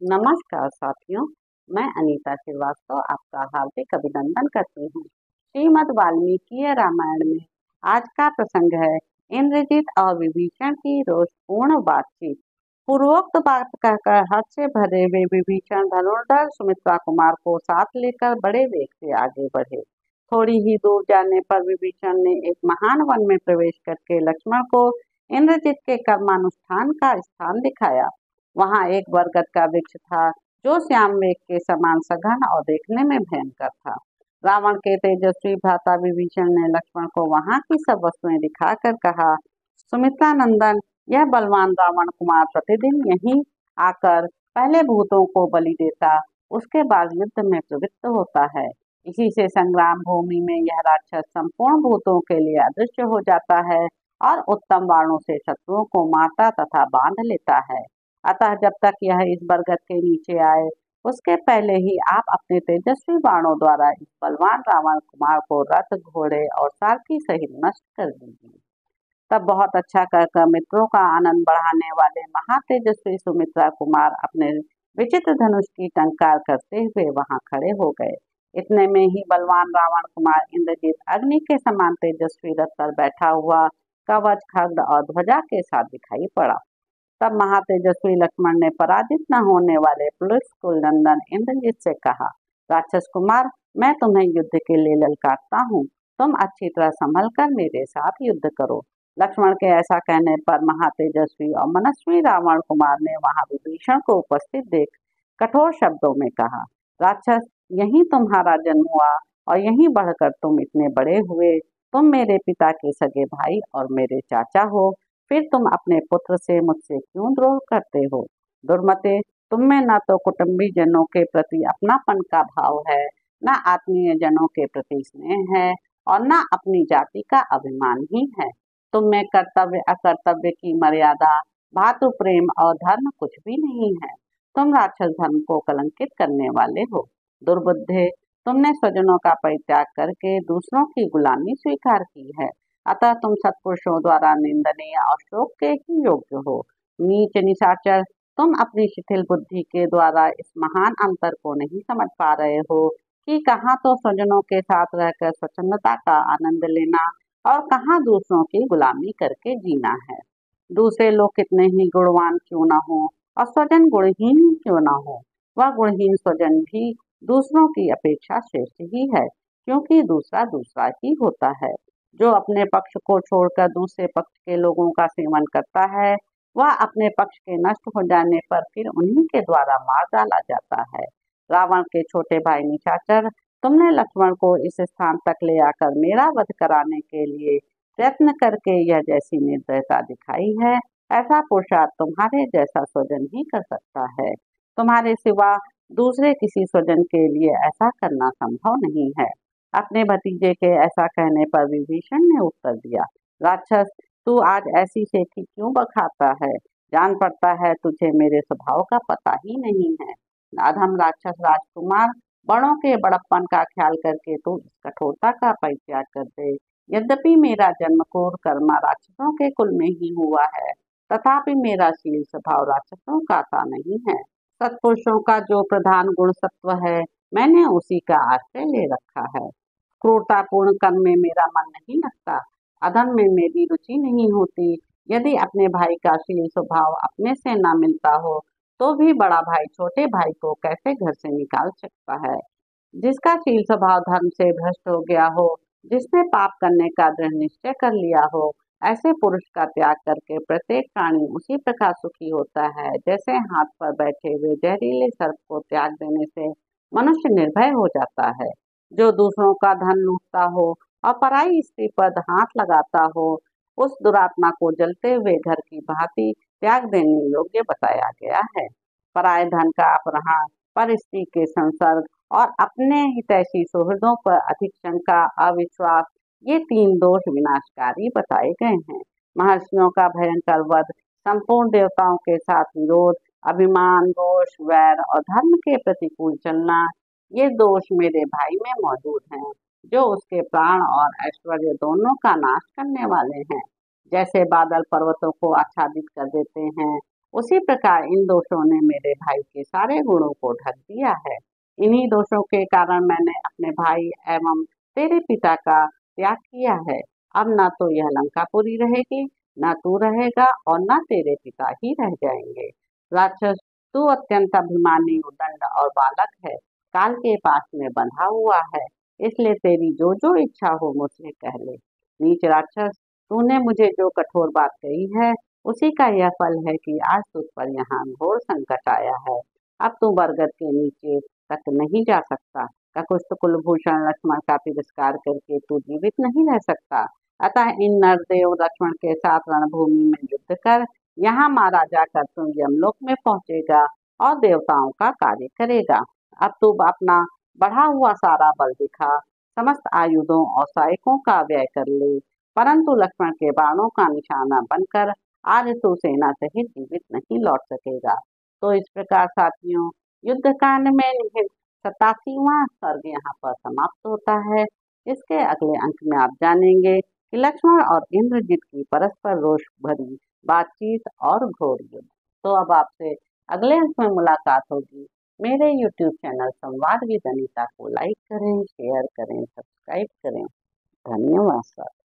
नमस्कार साथियों, मैं अनीता श्रीवास्तव आपका हार्दिक अभिनंदन करती हूँ। श्रीमद् वाल्मीकि रामायण में आज का प्रसंग है इंद्रजीत और विभीषण की रोषपूर्ण बातचीत। पूर्वोक्त बात कहकर हर्ष से भरे हुए विभीषण धनुर्धर सुमित्रा कुमार को साथ लेकर बड़े वेग से आगे बढ़े। थोड़ी ही दूर जाने पर विभीषण ने एक महान वन में प्रवेश करके लक्ष्मण को इंद्रजीत के कर्मानुष्ठान का स्थान दिखाया। वहां एक बरगद का वृक्ष था जो श्याम मेघ के समान सघन और देखने में भयंकर था। रावण के तेजस्वी भ्राता विभीषण ने लक्ष्मण को वहां की सब वस्तुएं दिखाकर कहा, सुमित्रा नंदन, यह बलवान रावण कुमार प्रतिदिन यहीं आकर पहले भूतों को बलि देता, उसके बाद युद्ध में प्रवृत्त होता है। इसी से संग्राम भूमि में यह राक्षस संपूर्ण भूतों के लिए अदृश्य हो जाता है और उत्तम बाणों से शत्रुओं को मारता तथा बांध लेता है। अतः जब तक यह इस बरगद के नीचे आए, उसके पहले ही आप अपने तेजस्वी बाणों द्वारा इस बलवान रावण कुमार को रथ, घोड़े और सारथी सहित नष्ट कर दीजिए। तब बहुत अच्छा कहकर मित्रों का आनंद बढ़ाने वाले महातेजस्वी सुमित्रा कुमार अपने विचित्र धनुष की टंकार करते हुए वहां खड़े हो गए। इतने में ही बलवान रावण कुमार इंद्रजीत अग्नि के समान तेजस्वी रथ पर बैठा हुआ कवच, खड्ग और ध्वजा के साथ दिखाई पड़ा। तब महातेजस्वी लक्ष्मण ने पराजित न होने वाले पुलुस कुल नंदन इंद्रजीत से कहा, राक्षस कुमार, मैं तुम्हें युद्ध के लिए ललकारता हूँ। तुम अच्छी तरह संभल कर मेरे साथ युद्ध करो। लक्ष्मण के ऐसा कहने पर महातेजस्वी और मनस्वी रावण कुमार ने वहां विभीषण को उपस्थित देख कठोर शब्दों में कहा, राक्षस, यहीं तुम्हारा जन्म हुआ और यहीं बढ़कर तुम इतने बड़े हुए। तुम मेरे पिता के सगे भाई और मेरे चाचा हो, फिर तुम अपने पुत्र से मुझसे क्यों द्रोह करते हो? दुर्मते, तुम में न तो कुटुंबी जनों के प्रति अपनापन का भाव है, न आत्मीय जनों के प्रति स्नेह है और न अपनी जाति का अभिमान ही है। तुम में कर्तव्य अकर्तव्य की मर्यादा, भातृ प्रेम और धर्म कुछ भी नहीं है। तुम राक्षस धर्म को कलंकित करने वाले हो। दुर्बुद्धे, तुमने स्वजनों का परित्याग करके दूसरों की गुलामी स्वीकार की है, अतः तुम सत्पुरुषों द्वारा निंदनीय और शोक के ही योग्य हो। नीच निशाचर, तुम अपनी शिथिल बुद्धि के द्वारा इस महान अंतर को नहीं समझ पा रहे हो कि कहाँ तो स्वजनों के साथ रहकर स्वच्छंदता का आनंद लेना और कहाँ दूसरों की गुलामी करके जीना है। दूसरे लोग कितने ही गुणवान क्यों न हो और स्वजन गुणहीन ही क्यों न हो, वह गुणहीन स्वजन भी दूसरों की अपेक्षा श्रेष्ठ ही है, क्योंकि दूसरा दूसरा ही होता है। जो अपने पक्ष को छोड़कर दूसरे पक्ष के लोगों का सेवन करता है, वह अपने पक्ष के नष्ट हो जाने पर फिर उन्हीं के द्वारा मार डाला जाता है। रावण के छोटे भाई निशाचर, तुमने लक्ष्मण को इस स्थान तक ले आकर मेरा वध कराने के लिए प्रयत्न करके यह जैसी निर्दयता दिखाई है, ऐसा पुरुषार्थ तुम्हारे जैसा स्वजन ही कर सकता है। तुम्हारे सिवा दूसरे किसी स्वजन के लिए ऐसा करना संभव नहीं है। अपने भतीजे के ऐसा कहने पर विभीषण ने उत्तर दिया, राक्षस, तू आज ऐसी शेखी क्यों बखाता है? जान पड़ता है तुझे मेरे स्वभाव का पता ही नहीं है। अधम राक्षस राजकुमार, बड़ों के बड़प्पन का ख्याल करके तू इस कठोरता का परित्याग कर दे। यद्यपि मेरा जन्म क्रूर कर्मा राक्षसों के कुल में ही हुआ है, तथापि मेरा शील स्वभाव राक्षसों का सा नहीं है। सत्पुरुषों का जो प्रधान गुण सत्व है, मैंने उसी का आश्रय ले रखा है। क्रूरतापूर्ण कर्म में मेरा मन नहीं लगता, अधर्म में मेरी रुचि नहीं होती। यदि अपने भाई का शील स्वभाव अपने से ना मिलता हो, तो भी बड़ा भाई छोटे भाई को कैसे घर से निकाल सकता है? जिसका शील स्वभाव धर्म से भ्रष्ट हो गया हो, जिसने पाप करने का दृढ़ निश्चय कर लिया हो, ऐसे पुरुष का त्याग करके प्रत्येक प्राणी उसी प्रकार सुखी होता है, जैसे हाथ पर बैठे हुए जहरीले सर्प को त्याग देने से मनुष्य निर्भय हो जाता है। जो दूसरों का धन लूटता हो और पराई स्त्री पर हाथ लगाता हो, उस दुरात्मा को जलते हुए घर की भांति त्याग देने योग्य बताया गया है। पराये धन का अपहरण, पर स्त्री के संसर्ग और अपने हितैषी सुहृदों पर अधिक शंका, अविश्वास, ये तीन दोष विनाशकारी बताए गए हैं। महर्षियों का भयंकर वध, संपूर्ण देवताओं के साथ विरोध, अभिमान, दोष, वैर और धर्म के प्रतिकूल चलना, ये दोष मेरे भाई में मौजूद हैं, जो उसके प्राण और ऐश्वर्य दोनों का नाश करने वाले हैं। जैसे बादल पर्वतों को आच्छादित कर देते हैं उसी प्रकार इन दोषों ने मेरे भाई के सारे गुणों को ढक दिया है। इन्हीं दोषों के कारण मैंने अपने भाई एवं तेरे पिता का त्याग किया है। अब न तो यह लंकापुरी रहेगी, न तू रहेगा और न तेरे पिता ही रह जाएंगे। राक्षस, तू अत्यंत अभिमानी, उद्दंड और बालक है, काल के पास में बंधा हुआ है, इसलिए तेरी जो जो इच्छा हो मुझसे कह ले। नीच राक्षस, तूने मुझे जो कठोर बात कही है उसी का यह फल है कि आज तुझ पर यहाँ घोर संकट आया है। अब तू बरगद के नीचे तक नहीं जा सकता। ककुस्त कुलभूषण लक्ष्मण का तिरस्कार करके तू जीवित नहीं रह सकता। अतः इन नरदेव लक्ष्मण के साथ रणभूमि में युद्ध कर यहाँ मारा जाकर तू यमलोक में पहुंचेगा और देवताओं का कार्य करेगा। अब तू अपना बढ़ा हुआ सारा बल दिखा, समस्त आयुधों और सहायकों का व्यय कर ले, परंतु लक्ष्मण के बाणों का निशाना बनकर आज तू सेना सहित जीवित नहीं लौट सकेगा। तो इस प्रकार साथियों, युद्ध कांड में निहित 87वां सर्ग यहाँ पर समाप्त होता है। इसके अगले अंक में आप जानेंगे कि लक्ष्मण और इंद्रजित की परस्पर रोष भरी बातचीत और घोर युद्ध। तो अब आपसे अगले अंक में मुलाकात होगी। मेरे YouTube चैनल संवाद विद अनीता को लाइक करें, शेयर करें, सब्सक्राइब करें। धन्यवाद सर।